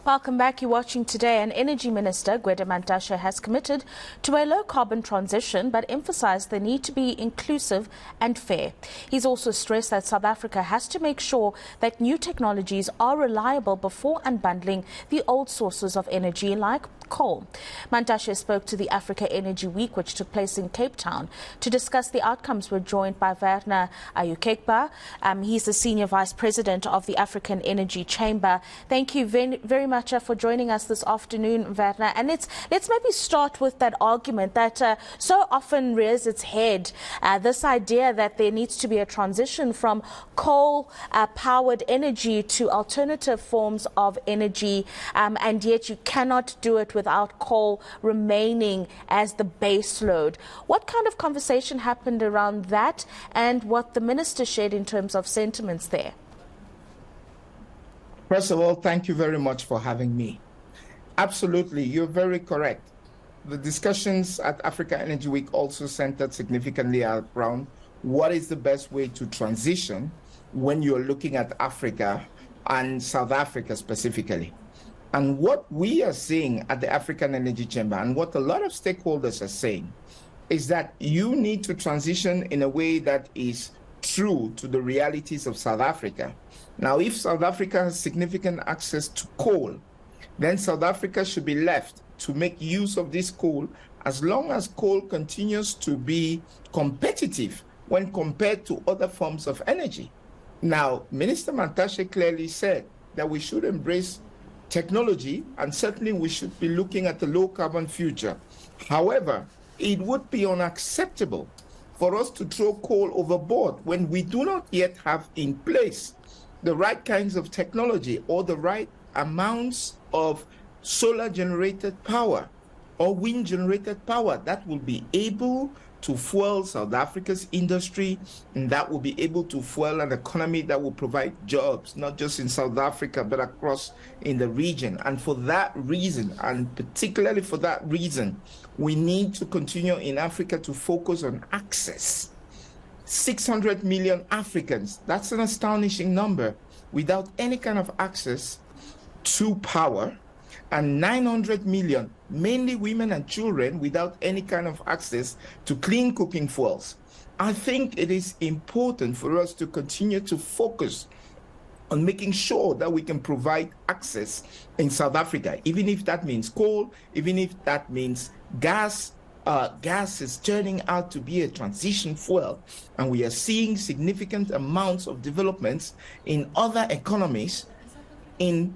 Welcome back. You're watching Today. And Energy Minister Gwede Mantashe has committed to a low-carbon transition but emphasized the need to be inclusive and fair. He's also stressed that South Africa has to make sure that new technologies are reliable before unbundling the old sources of energy like coal. Mantashe spoke to the Africa Energy Week, which took place in Cape Town. To discuss the outcomes, we're joined by Werner Ayukekba. He's the Senior Vice President of the African Energy Chamber. Thank you very much for joining us this afternoon, Werner. And let's maybe start with that argument that so often rears its head, this idea that there needs to be a transition from coal-powered energy to alternative forms of energy, and yet you cannot do it without coal remaining as the base load. What kind of conversation happened around that and what the minister shared in terms of sentiments there? First of all, thank you very much for having me. Absolutely, you're very correct. The discussions at Africa Energy Week also centered significantly around what is the best way to transition when you're looking at Africa and South Africa specifically. And what we are seeing at the African Energy Chamber and what a lot of stakeholders are saying is that you need to transition in a way that is true to the realities of South Africa. Now, if South Africa has significant access to coal, then South Africa should be left to make use of this coal as long as coal continues to be competitive when compared to other forms of energy. Now, Minister Mantashe clearly said that we should embrace technology, and certainly we should be looking at a low-carbon future. However, it would be unacceptable for us to throw coal overboard when we do not yet have in place the right kinds of technology or the right amounts of solar-generated power or wind-generated power that will be able to fuel South Africa's industry, and that will be able to fuel an economy that will provide jobs, not just in South Africa, but across in the region. And for that reason, and particularly for that reason, we need to continue in Africa to focus on access. 600 million Africans, that's an astonishing number, without any kind of access to power, and 900 million, mainly women and children, without any kind of access to clean cooking fuels. I think it is important for us to continue to focus on making sure that we can provide access in South Africa, even if that means coal, even if that means gas. Gas is turning out to be a transition fuel, and we are seeing significant amounts of developments in other economies in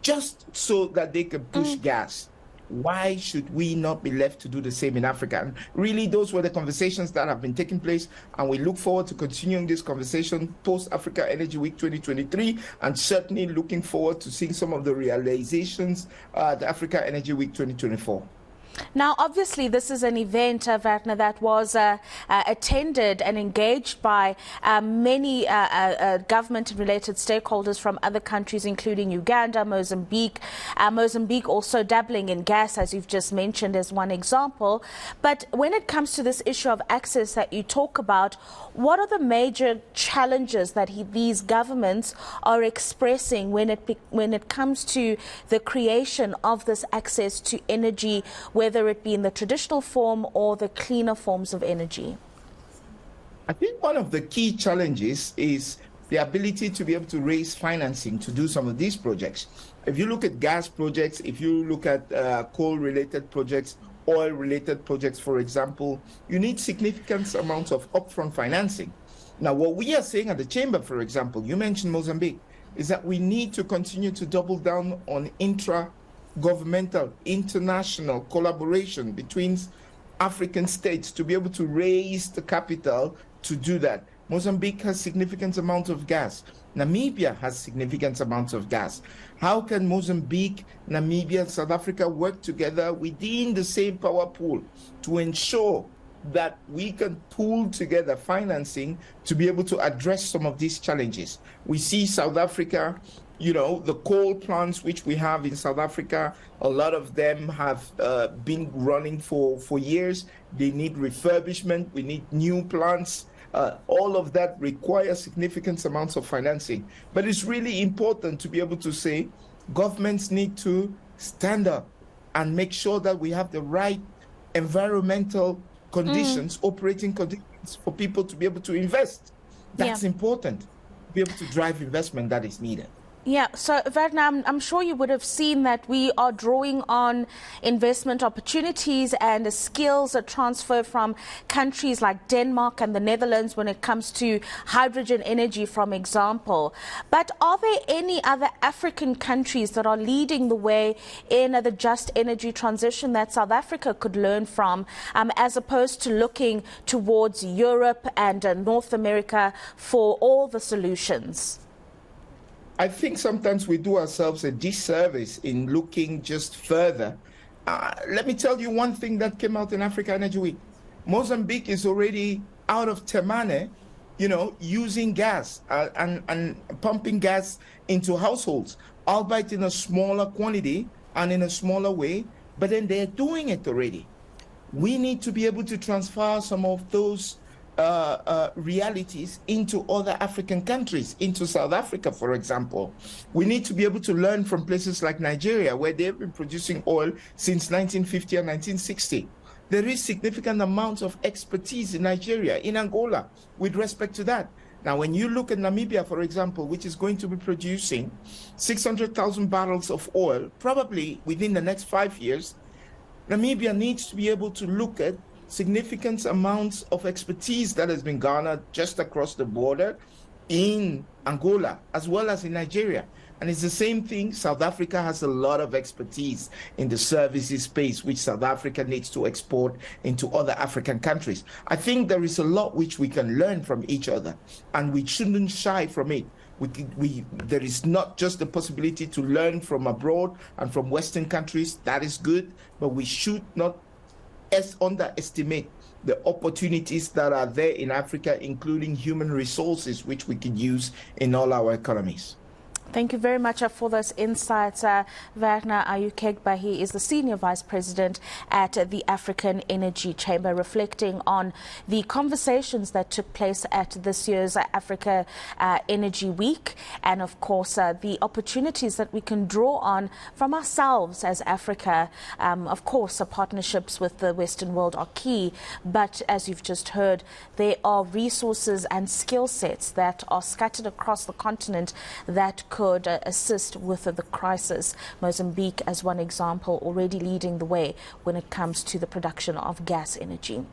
just so that they can push gas. Why should we not be left to do the same in Africa? And really, those were the conversations that have been taking place, and we look forward to continuing this conversation post-Africa Energy Week 2023, and certainly looking forward to seeing some of the realizations at the Africa Energy Week 2024. Now, obviously, this is an event, Werner, that was attended and engaged by many government-related stakeholders from other countries, including Uganda, Mozambique. Mozambique also dabbling in gas, as you've just mentioned, as one example. But when it comes to this issue of access that you talk about, what are the major challenges that these governments are expressing when it comes to the creation of this access to energy, whether it be in the traditional form or the cleaner forms of energy? I think one of the key challenges is the ability to be able to raise financing to do some of these projects. If you look at gas projects, if you look at coal-related projects, oil-related projects, for example, you need significant amounts of upfront financing. Now, what we are saying at the Chamber, for example, you mentioned Mozambique, is that we need to continue to double down on intra-governmental, international collaboration between African states to be able to raise the capital to do that. Mozambique has significant amounts of gas. Namibia has significant amounts of gas. How can Mozambique, Namibia, and South Africa work together within the same power pool to ensure that we can pool together financing to be able to address some of these challenges? We see South Africa, you know, the coal plants which we have in South Africa, a lot of them have been running for years. They need refurbishment. We need new plants. All of that requires significant amounts of financing. But it's really important to be able to say, Governments need to stand up and make sure that we have the right environmental conditions, operating conditions for people to be able to invest. That's important, to be able to drive investment that is needed. Yeah, so Werner, I'm sure you would have seen that we are drawing on investment opportunities and skills transfer from countries like Denmark and the Netherlands when it comes to hydrogen energy, for example. But are there any other African countries that are leading the way in the just energy transition that South Africa could learn from, as opposed to looking towards Europe and North America for all the solutions? I think sometimes we do ourselves a disservice in looking just further. Let me tell you one thing that came out in Africa Energy Week. Mozambique is already out of Temane, using gas and pumping gas into households, albeit in a smaller quantity and in a smaller way, but then they're doing it already. We need to be able to transfer some of those realities into other African countries, into South Africa, for example. We need to be able to learn from places like Nigeria, where they've been producing oil since 1950 and 1960. There is significant amounts of expertise in Nigeria, in Angola, with respect to that. Now, when you look at Namibia, for example, which is going to be producing 600,000 barrels of oil, probably within the next 5 years, Namibia needs to be able to look at significant amounts of expertise that has been garnered just across the border in Angola as well as in Nigeria. And it's the same thing. South Africa has a lot of expertise in the services space, which South Africa needs to export into other African countries. I think there is a lot which we can learn from each other, and we shouldn't shy from it. There is not just the possibility to learn from abroad and from Western countries. That is good, but we should not underestimate the opportunities that are there in Africa, including human resources, which we can use in all our economies. Thank you very much for those insights. Werner Ayukegba, he is the Senior Vice President at the African Energy Chamber, reflecting on the conversations that took place at this year's Africa Energy Week, and of course the opportunities that we can draw on from ourselves as Africa. Of course, partnerships with the Western world are key, but as you've just heard, there are resources and skill sets that are scattered across the continent that could assist with the crisis. Mozambique, as one example, already leading the way when it comes to the production of gas energy.